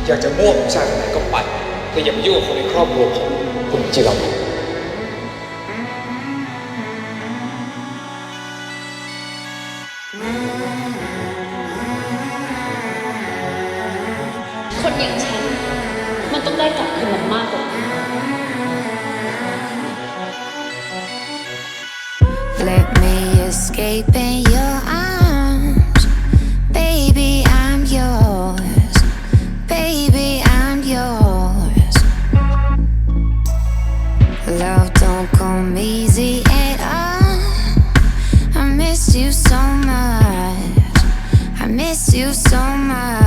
อยากจะมั่วผู้ชายคนไหนก็ไปแต่อย่ามายุ่งกับคนในครอบครัวผมคุณจิราภรคนอย่างฉันมันต้องได้กลับคืนมามากกว่า Let me escape in your arms, baby, I'm yours, baby, I'm yours. Love don't come easy at all. I miss you so much, I miss you so much.